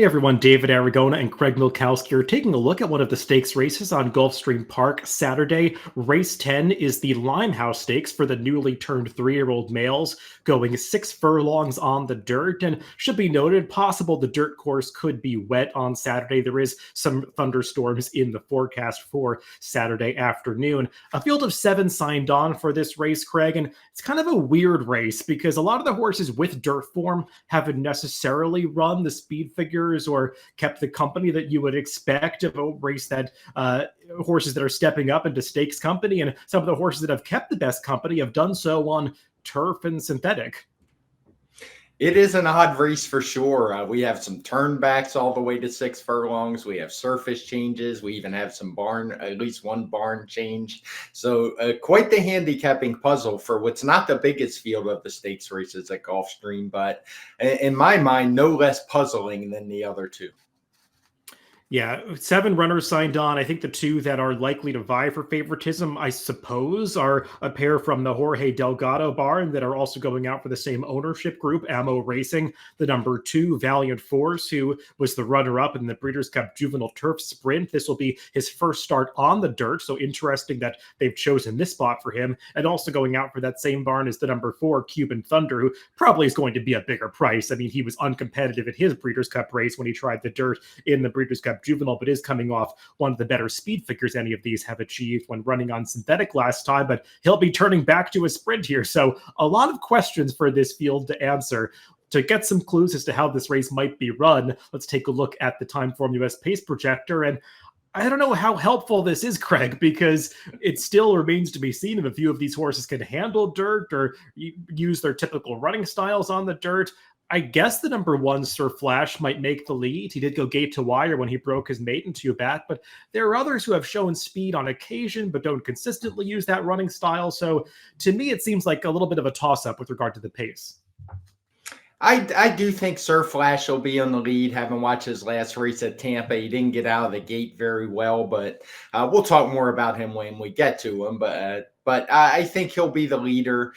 Hi everyone, David Aragona and Craig Milkowski are taking a look at one of the stakes races on Gulfstream Park Saturday. Race 10 is the Limehouse Stakes for the newly turned 3-year-old males, going 6 furlongs on the dirt. And should be noted, possible the dirt course could be wet on Saturday. There is some thunderstorms in the forecast for Saturday afternoon. A field of 7 signed on for this race, Craig, and it's kind of a weird race because a lot of the horses with dirt form haven't necessarily run the speed figure or kept the company that you would expect of a race that horses that are stepping up into stakes company, and some of the horses that have kept the best company have done so on turf and synthetic. It is an odd race for sure. We have some turnbacks all the way to 6 furlongs. We have surface changes. We even have some at least one barn change. So quite the handicapping puzzle for what's not the biggest field of the stakes races at Gulfstream, but in my mind, no less puzzling than the other two. Yeah, 7 runners signed on. I think the 2 that are likely to vie for favoritism, I suppose, are a pair from the Jorge Delgado barn that are also going out for the same ownership group, Ammo Racing. The number 2, Valiant Force, who was the runner-up in the Breeders' Cup Juvenile Turf Sprint. This will be his first start on the dirt, so interesting that they've chosen this spot for him. And also going out for that same barn is the number 4, Cuban Thunder, who probably is going to be a bigger price. I mean, he was uncompetitive at his Breeders' Cup race when he tried the dirt in the Breeders' Cup Juvenile, but is coming off one of the better speed figures any of these have achieved when running on synthetic last time, but he'll be turning back to a sprint here. So a lot of questions for this field to answer. To get some clues as to how this race might be run, let's take a look at the Timeform US pace projector. And I don't know how helpful this is, Craig, because it still remains to be seen if a few of these horses can handle dirt or use their typical running styles on the dirt. I guess the number 1, Sir Flash, might make the lead. He did go gate to wire when he broke his maiden 2 back, but there are others who have shown speed on occasion but don't consistently use that running style. So to me, it seems like a little bit of a toss-up with regard to the pace. I do think Sir Flash will be on the lead. Haven't watched his last race at Tampa. He didn't get out of the gate very well, but we'll talk more about him when we get to him. But I think he'll be the leader.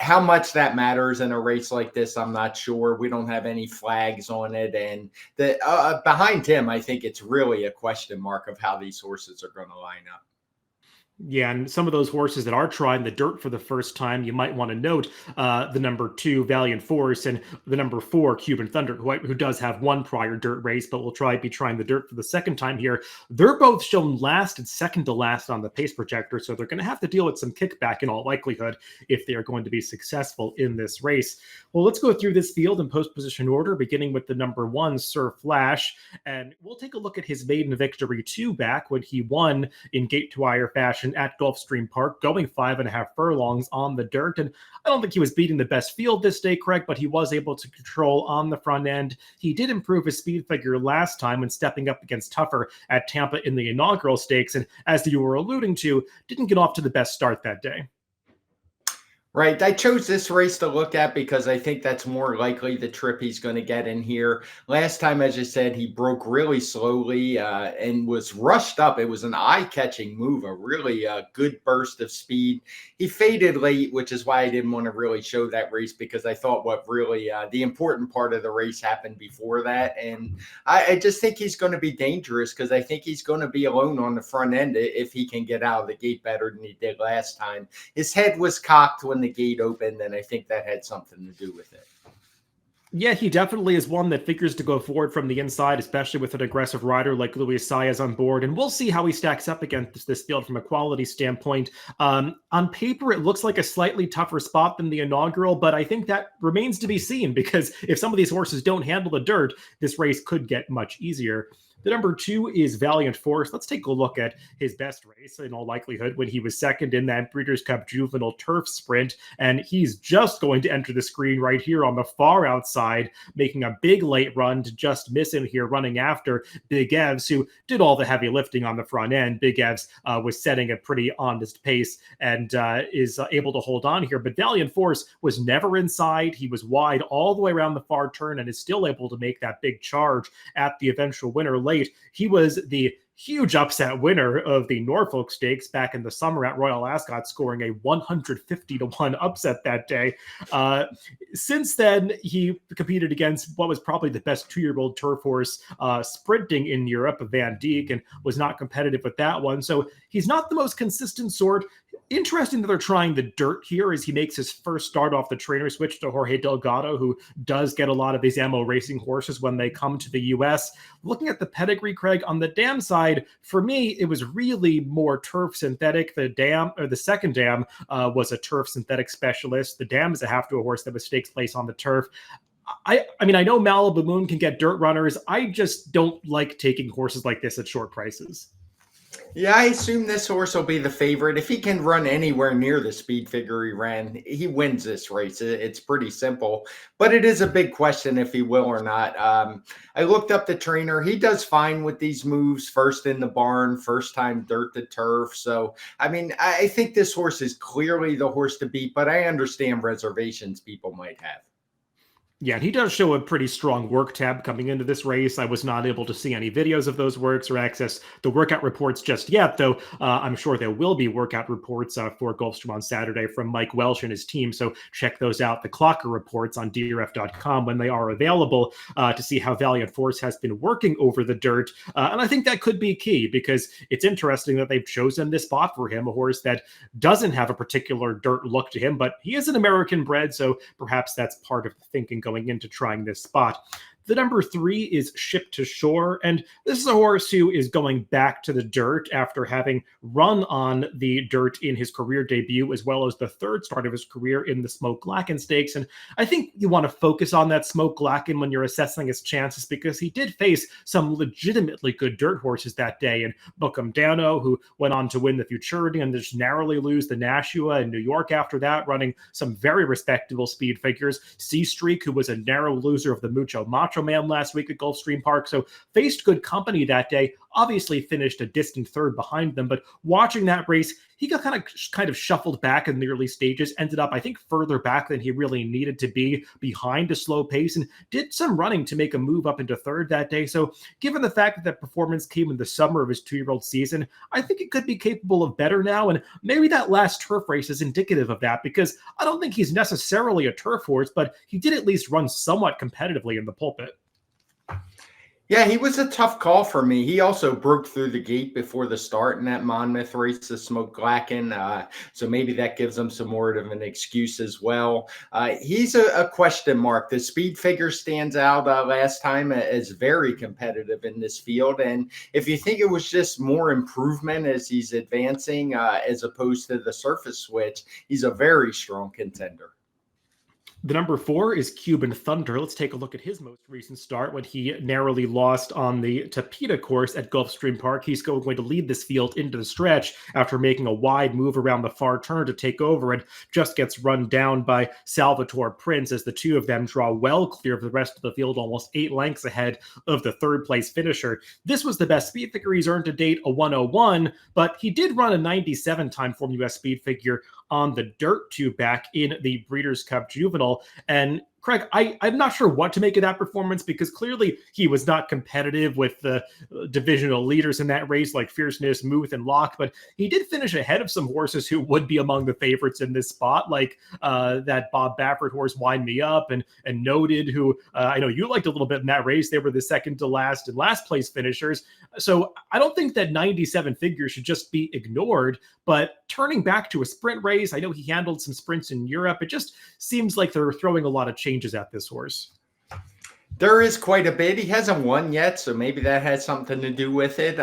How much that matters in a race like this, I'm not sure. We don't have any flags on it. And behind him, I think it's really a question mark of how these horses are going to line up. Yeah, and some of those horses that are trying the dirt for the first time, you might want to note the number 2, Valiant Force, and the number 4, Cuban Thunder, who does have one prior dirt race, but will be trying the dirt for the second time here. They're both shown last and second to last on the pace projector, so they're going to have to deal with some kickback in all likelihood if they are going to be successful in this race. Well, let's go through this field in post-position order, beginning with the number 1, Sir Flash, and we'll take a look at his maiden victory 2 back when he won in gate-to-wire fashion at Gulfstream Park, going 5.5 furlongs on the dirt. And I don't think he was beating the best field this day, Craig, but he was able to control on the front end. He did improve his speed figure last time when stepping up against Tougher at Tampa in the inaugural stakes. And as you were alluding to, didn't get off to the best start that day. Right. I chose this race to look at because I think that's more likely the trip he's going to get in here. Last time, as I said, he broke really slowly and was rushed up. It was an eye-catching move, a really good burst of speed. He faded late, which is why I didn't want to really show that race, because I thought what really the important part of the race happened before that. And I just think he's going to be dangerous because I think he's going to be alone on the front end if he can get out of the gate better than he did last time. His head was cocked when the gate opened, and I think that had something to do with it. Yeah, he definitely is one that figures to go forward from the inside, especially with an aggressive rider like Luis Saez on board. And we'll see how he stacks up against this field from a quality standpoint. On paper, it looks like a slightly tougher spot than the inaugural, but I think that remains to be seen because if some of these horses don't handle the dirt, this race could get much easier. The number 2 is Valiant Force. Let's take a look at his best race, in all likelihood, when he was second in that Breeders' Cup Juvenile Turf Sprint. And he's just going to enter the screen right here on the far outside, making a big late run to just miss him here, running after Big Evs, who did all the heavy lifting on the front end. Big Evs was setting a pretty honest pace and is able to hold on here. But Valiant Force was never inside. He was wide all the way around the far turn and is still able to make that big charge at the eventual winner late. He was the huge upset winner of the Norfolk Stakes back in the summer at Royal Ascot, scoring a 150-1 upset that day. Since then, he competed against what was probably the best 2-year-old turf horse sprinting in Europe, Van Dijk, and was not competitive with that one. So he's not the most consistent sort. Interesting that they're trying the dirt here as he makes his first start off the trainer switch to Jorge Delgado, who does get a lot of these ammo racing horses when they come to the US. Looking at the pedigree, Craig, on the dam side, for me, it was really more turf synthetic. The second dam was a turf synthetic specialist. The dam is a half-to-a horse that was stakes place on the turf. I mean, I know Malibu Moon can get dirt runners. I just don't like taking horses like this at short prices. Yeah, I assume this horse will be the favorite. If he can run anywhere near the speed figure he ran, he wins this race. It's pretty simple, but it is a big question if he will or not. I looked up the trainer. He does fine with these moves, first in the barn, first time dirt to turf. So, I mean, I think this horse is clearly the horse to beat, but I understand reservations people might have. Yeah, and he does show a pretty strong work tab coming into this race. I was not able to see any videos of those works or access the workout reports just yet, though I'm sure there will be workout reports for Gulfstream on Saturday from Mike Welsh and his team, so check those out, the Clocker reports on DRF.com when they are available to see how Valiant Force has been working over the dirt. And I think that could be key because it's interesting that they've chosen this spot for him, a horse that doesn't have a particular dirt look to him, but he is an American bred, so perhaps that's part of the thinking going into trying this spot. The number 3 is Ship to Shore, and this is a horse who is going back to the dirt after having run on the dirt in his career debut, as well as the third start of his career in the Smoke Glacken Stakes. And I think you want to focus on that Smoke Glacken when you're assessing his chances, because he did face some legitimately good dirt horses that day, and Bookham Dano, who went on to win the Futurity and just narrowly lose the Nashua in New York after that, running some very respectable speed figures. C Streak, who was a narrow loser of the Mucho Macho Man last week at Gulfstream Park, so faced good company that day. Obviously finished a distant third behind them, but watching that race, he got kind of shuffled back in the early stages, ended up, I think, further back than he really needed to be behind a slow pace, and did some running to make a move up into third that day. So given the fact that that performance came in the summer of his 2-year-old season, I think it could be capable of better now, and maybe that last turf race is indicative of that, because I don't think he's necessarily a turf horse, but he did at least run somewhat competitively in the pulpit. Yeah, he was a tough call for me. He also broke through the gate before the start in that Monmouth race, the Smoke Glacken. So maybe that gives him some more of an excuse as well. He's a question mark. The speed figure stands out last time as very competitive in this field. And if you think it was just more improvement as he's advancing as opposed to the surface switch, he's a very strong contender. The number 4 is Cuban Thunder. Let's take a look at his most recent start when he narrowly lost on the Tapeta course at Gulfstream Park. He's going to lead this field into the stretch after making a wide move around the far turn to take over, and just gets run down by Salvatore Prince as the two of them draw well clear of the rest of the field, almost 8 lengths ahead of the third place finisher. This was the best speed figure he's earned to date, a 101, but he did run a 97 time Form US speed figure on the dirt tube back in the Breeders' Cup Juvenile. And Craig, I'm not sure what to make of that performance, because clearly he was not competitive with the divisional leaders in that race like Fierceness, Muth, and Locke, but he did finish ahead of some horses who would be among the favorites in this spot, like that Bob Baffert horse, Wind Me Up, and Noted, who I know you liked a little bit in that race. They were the second to last and last place finishers. So I don't think that 97 figure should just be ignored, but turning back to a sprint race, I know he handled some sprints in Europe. It just seems like they're throwing a lot of changes at this horse. There is quite a bit. He hasn't won yet, so maybe that has something to do with it.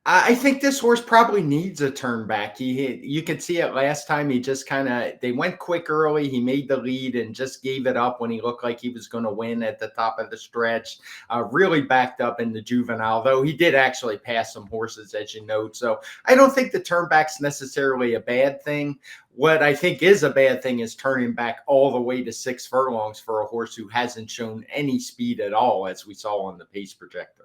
I think this horse probably needs a turn back. You could see it last time. He just they went quick early. He made the lead and just gave it up when he looked like he was going to win at the top of the stretch. Really backed up in the Juvenile, though he did actually pass some horses, as you note. So I don't think the turn back's necessarily a bad thing. What I think is a bad thing is turning back all the way to 6 furlongs for a horse who hasn't shown any speed at all, as we saw on the pace projector.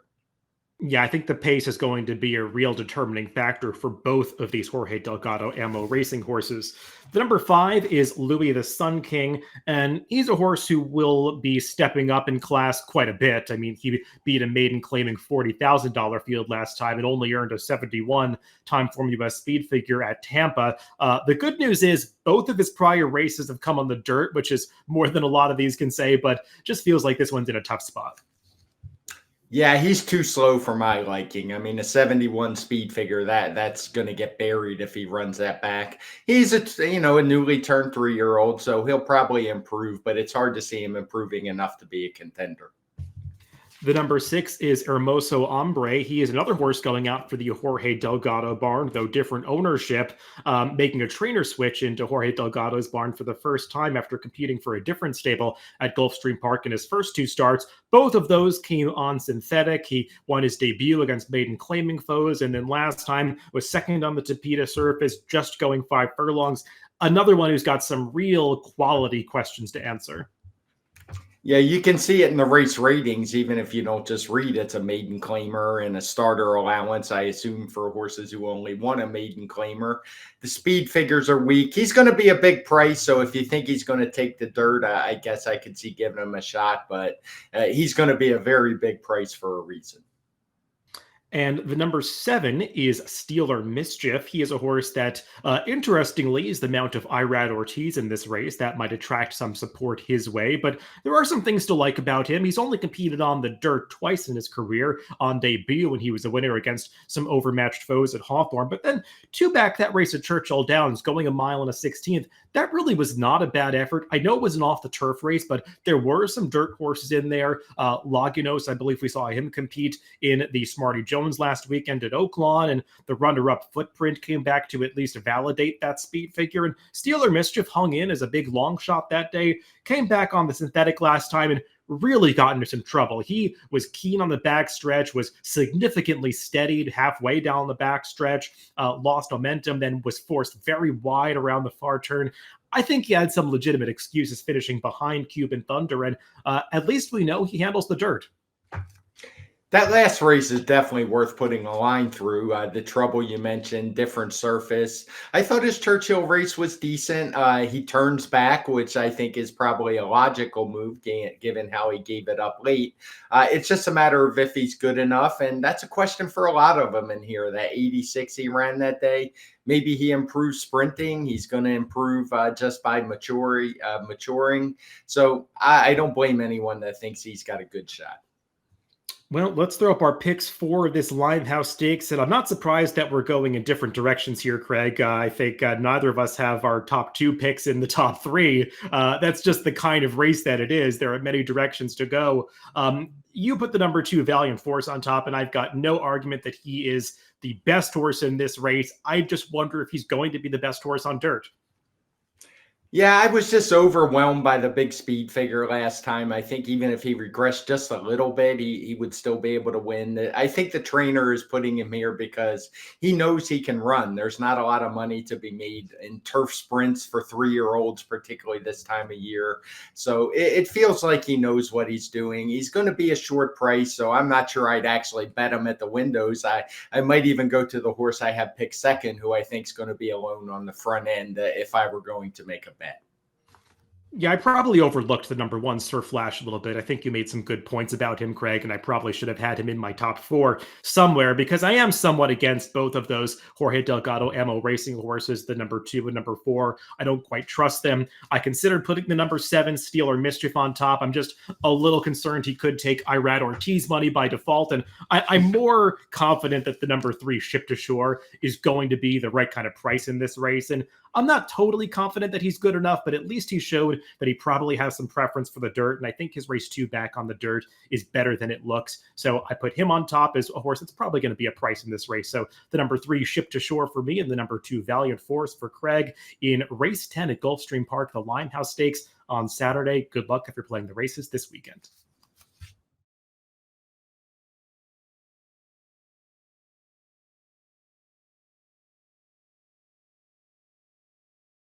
Yeah, I think the pace is going to be a real determining factor for both of these Jorge Delgado ammo racing horses. The number 5 is Louis the Sun King, and he's a horse who will be stepping up in class quite a bit. I mean, he beat a maiden claiming $40,000 field last time and only earned a 71 time Form US speed figure at Tampa. The good news is both of his prior races have come on the dirt, which is more than a lot of these can say, but just feels like this one's in a tough spot. Yeah, he's too slow for my liking. I mean, a 71 speed figure that's going to get buried if he runs that back. He's a newly turned 3-year-old, so he'll probably improve, but it's hard to see him improving enough to be a contender. The number 6 is Hermoso Hombre. He is another horse going out for the Jorge Delgado barn, though different ownership, making a trainer switch into Jorge Delgado's barn for the first time after competing for a different stable at Gulfstream Park in his first 2 starts. Both of those came on synthetic. He won his debut against maiden claiming foes, and then last time was second on the Tapeta surface, just going 5 furlongs. Another one who's got some real quality questions to answer. Yeah, you can see it in the race ratings, even if you don't just read it's a maiden claimer and a starter allowance, I assume, for horses who only won a maiden claimer. The speed figures are weak. He's going to be a big price, so if you think he's going to take the dirt, I guess I could see giving him a shot, but he's going to be a very big price for a reason. And the number 7 is Steeler Mischief. He is a horse that, interestingly, is the mount of Irad Ortiz in this race. That might attract some support his way, but there are some things to like about him. He's only competed on the dirt twice in his career, on debut when he was a winner against some overmatched foes at Hawthorne, but then 2 back that race at Churchill Downs, going a mile and a 16th. That really was not a bad effort. I know it was an off-the-turf race, but there were some dirt horses in there. Lagunos, I believe we saw him compete in the Smarty Jones last weekend at Oaklawn, and the runner-up Footprint came back to at least validate that speed figure. And Steeler Mischief hung in as a big long shot that day, came back on the synthetic last time, and really got into some trouble. He was keen on the backstretch, was significantly steadied halfway down the backstretch, lost momentum, then was forced very wide around the far turn. I think he had some legitimate excuses finishing behind Cuban Thunder, and at least we know he handles the dirt. That last race is definitely worth putting a line through. The trouble you mentioned, different surface. I thought his Churchill race was decent. He turns back, which I think is probably a logical move given how he gave it up late. It's just a matter of if he's good enough, and that's a question for a lot of them in here. That 86 he ran that day, maybe he improves sprinting. He's going to improve just by maturing. So I don't blame anyone that thinks he's got a good shot. Well, let's throw up our picks for this Limehouse Stakes, and I'm not surprised that we're going in different directions here, Craig. I think neither of us have our top 2 picks in the top 3. That's just the kind of race that it is. There are many directions to go. You put the number 2 Valiant Force on top, and I've got no argument that he is the best horse in this race. I just wonder if he's going to be the best horse on dirt. Yeah, I was just overwhelmed by the big speed figure last time. I think even if he regressed just a little bit, he would still be able to win. I think the trainer is putting him here because he knows he can run. There's not a lot of money to be made in turf sprints for 3-year-olds, particularly this time of year. So it feels like he knows what he's doing. He's going to be a short price, so I'm not sure I'd actually bet him at the windows. I might even go to the horse I have picked second, who I think is going to be alone on the front end if I were going to make a bet. Yeah, I probably overlooked the number 1 Sir Flash a little bit. I think you made some good points about him, Craig, and I probably should have had him in my top 4 somewhere because I am somewhat against both of those Jorge Delgado ammo racing horses, the number 2 and number 4. I don't quite trust them. I considered putting the number 7 Steeler Mischief on top. I'm just a little concerned he could take Irad Ortiz money by default, and I'm more confident that the number 3 Ship to Shore is going to be the right kind of price in this race, and I'm not totally confident that he's good enough, but at least he showed that he probably has some preference for the dirt. And I think his race 2 back on the dirt is better than it looks. So I put him on top as a horse that's probably going to be a price in this race. So the number 3 Ship to Shore for me and the number 2 Valiant Force for Craig in race 10 at Gulfstream Park, the Limehouse Stakes on Saturday. Good luck if you're playing the races this weekend.